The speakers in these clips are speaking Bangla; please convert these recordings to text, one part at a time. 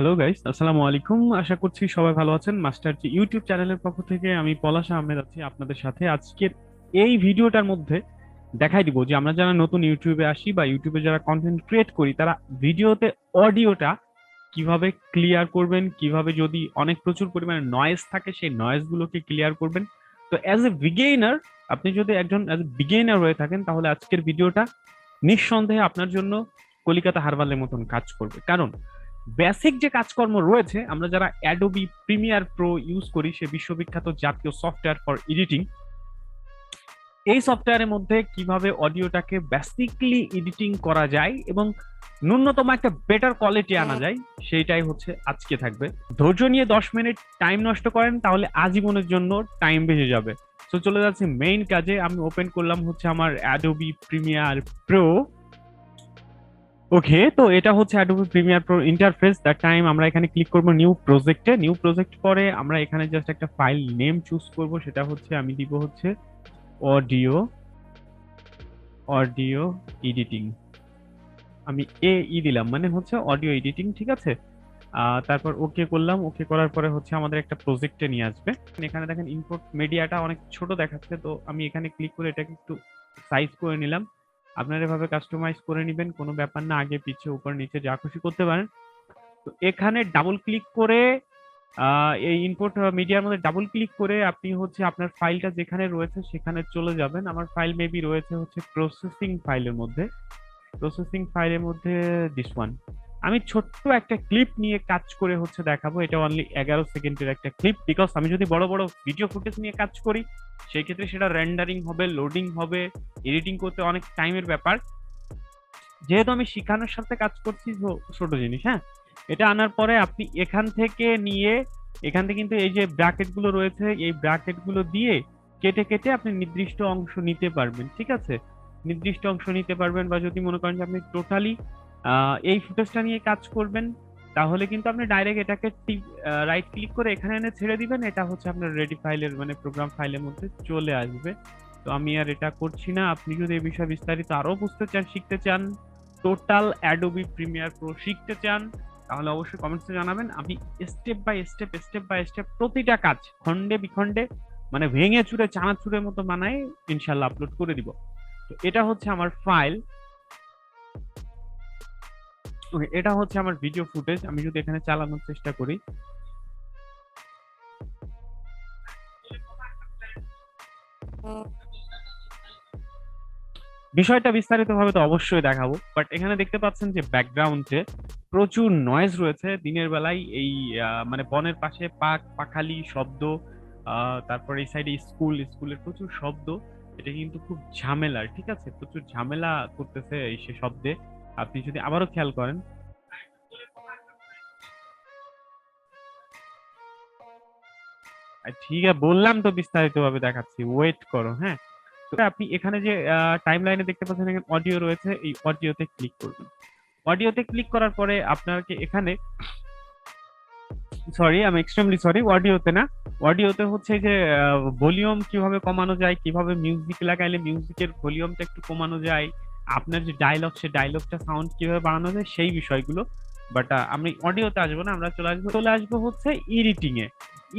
হ্যালো গাইস, আসসালামু আলাইকুম। আশা করছি সবাই ভালো আছেন। মাস্টার জি ইউটিউব চ্যানেলের পক্ষ থেকে আমি পলাশ আহমেদ আছি আপনাদের সাথে। আজকের এই ভিডিওটার মধ্যে দেখাই দিব যে আমরা যারা নতুন ইউটিউবে আসি বা ইউটিউবে যারা কন্টেন্ট ক্রিয়েট করি, তারা ভিডিওতে অডিওটা কিভাবে ক্লিয়ার করবেন, কিভাবে যদি অনেক প্রচুর পরিমাণে নয়েজ থাকে সেই নয়েজ গুলোকে ক্লিয়ার করবেন। তো অ্যাজ এ বিগিনার, আপনি যদি একজন অ্যাজ এ বিগিনার হয়ে থাকেন, তাহলে আজকের ভিডিওটা নিঃসন্দেহে আপনার জন্য কলিকাতা হারবালের মতন কাজ করবে। কারণ বেসিক যে কাজকর্ম রয়েছে, আমরা যারা অ্যাডোবি প্রিমিয়ার প্রো ইউজ করি, সে বিশ্ববিখ্যাত জাতীয় সফটওয়্যার ফর এডিটিং, এই সফটওয়্যারের মধ্যে কিভাবে অডিওটাকে বেসিকলি এডিটিং করা যায় এবং ন্যূনতম একটা বেটার কোয়ালিটি আনা যায়, সেইটাই হচ্ছে আজকে থাকবে। ধৈর্য নিয়ে 10 মিনিট টাইম নষ্ট করেন, তাহলে আজীবনের জন্য টাইম বেঁচে যাবে। তো চলে যাচ্ছে মেইন কাজে। আমি ওপেন করলাম হচ্ছে আমার অ্যাডোবি প্রিমিয়ার প্রো। ওকে, তো এটা হচ্ছে Adobe Premiere Pro interface. That time আমরা এখানে ক্লিক করব নিউ প্রজেক্টে। নিউ প্রজেক্ট পরে আমরা এখানে জাস্ট একটা ফাইল নেম চুজ করব, সেটা হচ্ছে আমি দিব হচ্ছে অডিও অডিও এডিটিং। আমি দিলাম, মানে হচ্ছে অডিও এডিটিং, ঠিক আছে। তারপর ওকে করলাম। ওকে করার পরে হচ্ছে আমাদের একটা প্রজেক্টে নিয়ে আসবে। এখানে দেখেন ইম্পোর্ট মিডিয়াটা অনেক ছোট দেখাচ্ছে, তো আমি এখানে ক্লিক করে এটাকে একটু সাইজ করে নিলাম। আপনারা এভাবে কাস্টমাইজ করে নেবেন, কোনো ব্যাপার না, আগে পিছে উপর নিচে যা খুশি করতে পারেন। তো এখানে ডাবল ক্লিক করে এই ইনপুট মিডিয়ার মধ্যে ডাবল ক্লিক করে আপনি হচ্ছে আপনার ফাইলটা যেখানে রয়েছে সেখানে চলে যাবেন। আমার ফাইল মেবি রয়েছে হচ্ছে প্রসেসিং ফাইলের মধ্যে। প্রসেসিং ফাইলের মধ্যে দিস ওয়ান। আমি ছোট্ট একটা ক্লিপ নিয়ে কাজ করে হচ্ছে দেখাবো। এটা অনলি 11 সেকেন্ডের একটা ক্লিপ, বিকজ আমি যদি বড় বড় ভিডিও ফুটেজ নিয়ে কাজ করি, সেই ক্ষেত্রে সেটা রেন্ডারিং হবে, লোডিং হবে, এডিটিং করতে অনেক টাইমের ব্যাপার। যেহেতু আমি শিখানোর সাথে কাজ করছি, ছোট জিনিস, হ্যাঁ। এটা আনার পরে আপনি এখান থেকে নিয়ে, এখান থেকে কিন্তু এই যে ব্র্যাকেট গুলো রয়েছে, এই ব্র্যাকেট গুলো দিয়ে কেটে কেটে আপনি নির্দিষ্ট অংশ নিতে পারবেন, ঠিক আছে। নির্দিষ্ট অংশ নিতে পারবেন, বা যদি মনে করেন যে আপনি টোটালি এই ফুটেজটা নিয়ে কাজ করবেন, তাহলে কিন্তু আপনি ডাইরেক্ট এটাকে রাইট ক্লিক করে এখানে এনে ছেড়ে দিবেন। এটা হচ্ছে আপনার রেডি ফাইলের, মানে প্রোগ্রাম ফাইলের মধ্যে চলে আসবে। তো আমি আর এটা করছি না। আপনি যদি এই বিষয়ে বিস্তারিত আরো বুঝতে চান, শিখতে চান, টোটাল অ্যাডোবি প্রিমিয়ার প্রো শিখতে চান, তাহলে অবশ্যই কমেন্টসে জানাবেন। আমি স্টেপ বাই স্টেপ প্রতিটা কাজ খন্ডে বিখন্ডে, মানে ভেঙে চুরে চানাচুরের মতো বানাই ইনশাল্লাহ আপলোড করে দিব। তো এটা হচ্ছে আমার ফাইল। ওকে, এটা হচ্ছে আমার ভিডিও ফুটেজ। আমি যদি এখানে চালানোর চেষ্টা করি, বিষয়টা বিস্তারিত ভাবে তো অবশ্যই দেখাবো, বাট এখানে দেখতে পাচ্ছেন যে ব্যাকগ্রাউন্ডে প্রচুর নয়েজ রয়েছে। দিনের বেলায় এই মানে বনের পাশে পাখালি শব্দ, তারপর এই সাইডে স্কুলের প্রচুর শব্দ। এটা কিন্তু খুব ঝামেলার, ঠিক আছে, প্রচুর ঝামেলা করতেছে এই সে শব্দে। আপনি যদি আবারও খেয়াল করেন, ঠিক আছে, বললাম তো বিস্তারিত ভাবে দেখাচ্ছি, ওয়েট করো, হ্যাঁ। তো আপনি এখানে যে টাইম লাইনে দেখতে পাচ্ছেন এখানে অডিও রয়েছে, এই অডিওতে ক্লিক করবেন। অডিওতে ক্লিক করার পরে আপনাকে এখানে, সরি, আমি এক্সট্রিমলি সরি, অডিওতে না, অডিওতে হচ্ছে যে ভলিউম কিভাবে কমানো যায়, কিভাবে মিউজিক লাগাইলে মিউজিকের ভলিউমটা একটু কমানো যায়, আপনার যে ডায়লগ, সে ডায়লগটা সাউন্ড কিভাবে বাড়ানো যায়, সেই বিষয়গুলো। বাট আমি অডিওতে আসবো না, আমরা চলে আসবো হচ্ছে এডিটিং এ।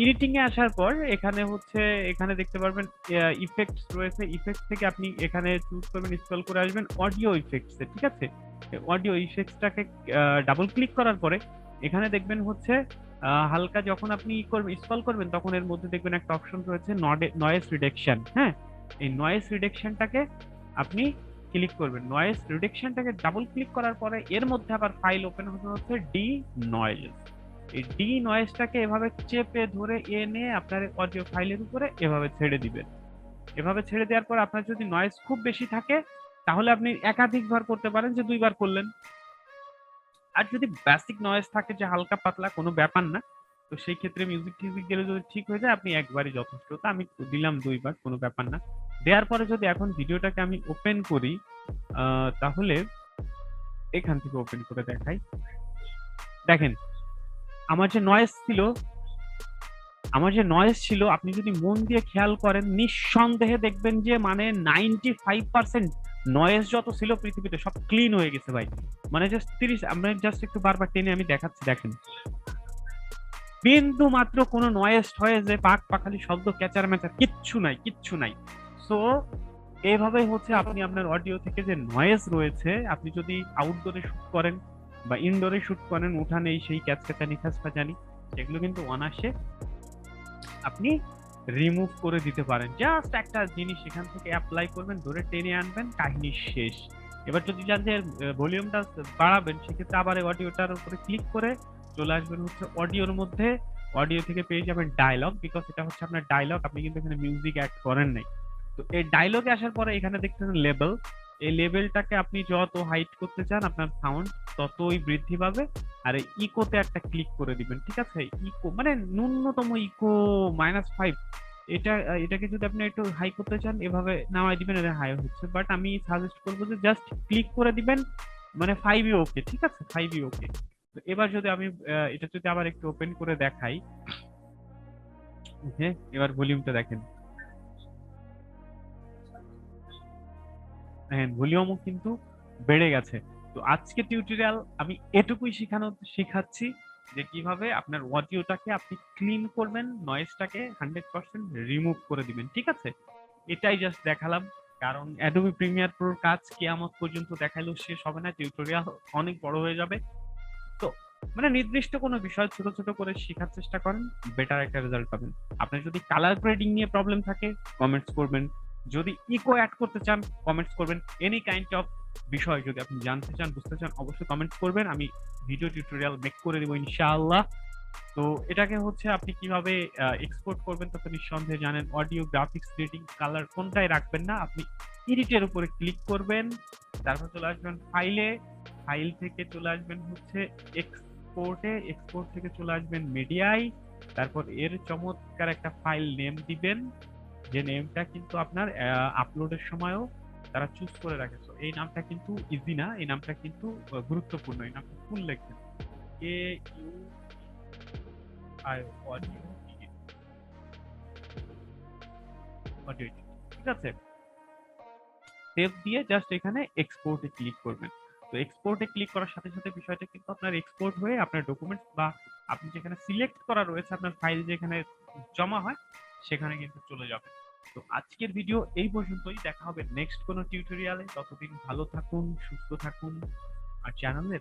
এডিটিং এ আসার পর এখানে হচ্ছে, এখানে দেখতে পারবেন ইফেক্টস রয়েছে। ইফেক্টস থেকে আপনি এখানে চুজ করবেন, স্ক্রল করে আসবেন অডিও ইফেক্টস এ, ঠিক আছে। অডিও ইফেক্টসটাকে ডাবল ক্লিক করার পরে এখানে দেখবেন হচ্ছে হালকা যখন আপনি স্ক্রল করবেন, তখন এর মধ্যে দেখবেন একটা অপশন রয়েছে নয়েজ রিডাকশন, হ্যাঁ। এই নয়েজ রিডাকশনটাকে আপনি ক্লিক করবেন। নয়েজ রিডাকশনটাকে ডাবল ক্লিক করার পরে এর মধ্যে আবার ফাইল ওপেন হতে হচ্ছে ডি নয়েজ। এই ডি নয়েজটাকে এভাবে চেপে ধরে এনে আপনার অডিও ফাইলের উপরে এভাবে ছেড়ে দিবেন। এভাবে ছেড়ে দেওয়ার পর আপনার যদি নয়েজ খুব বেশি থাকে, তাহলে আপনি একাধিকবার করতে পারেন, যে 2বার করলেন। আর যদি বেসিক নয়েজ থাকে যে হালকা পাতলা, কোনো ব্যাপার না। তো সেই ক্ষেত্রে মিউজিক টিউজিক গেলে যদি ঠিক হয়ে যায়, আপনি একবারই যথেষ্ট। তো আমি দিলাম 2বার, কোনো ব্যাপার না। দেওয়ার পরে যদি এখন ভিডিওটাকে আমি ওপেন করি, তাহলে এখান থেকে ওপেন করে দেখাই। দেখেন, আমার যে নয়েজ ছিল, আপনি যদি মন দিয়ে খেয়াল করেন, নিঃসন্দেহে দেখবেন যে মানে 95% নয়েজ যত ছিল পৃথিবীতে সব ক্লিন হয়ে গেছে ভাই। মানে জাস্ট 30, আমরা জাস্ট একটু বারবার টেনে আমি দেখাচ্ছি, দেখেন বিন্দু মাত্র কোনো নয়েজ টয়েজে পাক পাখালি শব্দ ক্যাচার ম্যাচার কিচ্ছু নাই, কিচ্ছু নাই। সো এইভাবে হচ্ছে আপনি আপনার অডিও থেকে যে নয়েজ রয়েছে, আপনি যদি আউটডোরে শুট করেন বা ইনডোরে শুট করেন, উঠানে সেই ক্যাচক্যাচানি ফ্যাচফ্যাচানি, সেগুলো কিন্তু অনায়াসে আপনি রিমুভ করে দিতে পারেন। জাস্ট একটা জিনিস এখান থেকে অ্যাপ্লাই করবেন, ধরে টেনে আনবেন, কাহিনী শেষ। এবার যদি চান যে ভলিউমটা বাড়াবেন, সেক্ষেত্রে আবার এই অডিওটার উপরে ক্লিক করে চলে আসবেন হচ্ছে অডিওর মধ্যে। অডিও থেকে পেয়ে যাবেন ডায়লগ, বিকজ এটা হচ্ছে আপনার ডায়লগ, আপনি কিন্তু এখানে মিউজিক অ্যাড করেন নাই। তো এই ডায়লগে আসার পরে এখানে দেখতেছেন লেভেল, এই লেভেলটাকে আপনি যত হাইট করতে চান আপনার সাউন্ড ততই বৃদ্ধি পাবে। আর এই ইকোতে একটা ক্লিক করে দিবেন, ঠিক আছে? ইকো মানে ন্যূনতম ইকো -5। এটাকে যদি আপনি একটু হাই করতে চান এভাবে নামাই দিবেন, এটা হাই হচ্ছে। বাট আমি সাজেস্ট করবো যে জাস্ট ক্লিক করে দিবেন, মানে 5ই ওকে, ঠিক আছে? 5ই ওকে। তো এবার যদি আমি এটা যদি আবার একটু ওপেন করে দেখাই, ওকে, এবার ভলিউমটা দেখেন, দেখেন ভলিউমও কিন্তু বেড়ে গেছে। তো আজকে টিউটোরিয়াল আমি এটুকুই শেখাচ্ছি যে কিভাবে আপনার অডিওটাকে আপনি ক্লিন করবেন, নয়েজটাকে 100% রিমুভ করে দিবেন, ঠিক আছে? এটাই জাস্ট দেখালাম। কারণ অ্যাডোবি প্রিমিয়ার প্রোর কাজ কিয়ামত পর্যন্ত দেখাইলেও শেষ হবে না, টিউটোরিয়াল অনেক বড় হয়ে যাবে। তো মানে নির্দিষ্ট কোনো বিষয় ছোট ছোট করে শেখার চেষ্টা করেন, বেটার একটা রেজাল্ট পাবেন। আপনার যদি কালার গ্রেডিং নিয়ে প্রবলেম থাকে, কমেন্টস করবেন। যদি ইকো অ্যাড করতে চান, কমেন্টস করবেন। এনি কাইন্ড অফ বিষয় যদি আপনি জানতে চান, বুঝতে চান, অবশ্যই কমেন্টস করবেন। আমি ভিডিও টিউটোরিয়াল মেক করে দেবো ইনশাআল্লাহ। তো এটাকে হচ্ছে আপনি কিভাবে এক্সপোর্ট করবেন তা তো নিঃসন্দেহে জানেন। অডিও, গ্রাফিক্স, রেটিং, কালার কোনটাই রাখবেন না, আপনি এডিটের উপরে ক্লিক করবেন, তারপর চলে আসবেন ফাইলে, ফাইল থেকে চলে আসবেন হচ্ছে এক্সপোর্টে, এক্সপোর্ট থেকে চলে আসবেন মিডিয়ায়, তারপর এর চমৎকার একটা ফাইল নেম দিবেন, যে নেমটা কিন্তু আপনার আপলোডের সময়ও তারা চুজ করে রাখে। So, এই নামটা কিন্তু ইজি না, এই নামটা কিন্তু গুরুত্বপূর্ণ। এই নামটা ফুল লিখবেন, AUI অডিও, অডিও, ঠিক আছে? সেভ দিয়ে জাস্ট এখানে এক্সপোর্টে ক্লিক করবেন। তো এক্সপোর্টে ক্লিক করার সাথে সাথে বিষয়টা কিন্তু আপনার এক্সপোর্ট হয়ে আপনার ডকুমেন্টস বা আপনি যেখানে সিলেক্ট করা রয়েছে আপনার ফাইল যেখানে জমা হয় সেখানে কিন্তু চলে যাবে। তো আজকের ভিডিও এই পর্যন্তই, দেখা হবে নেক্সট কোনো টিউটোরিয়ালে। ততদিন ভালো থাকুন, সুস্থ থাকুন, আর চ্যানেলে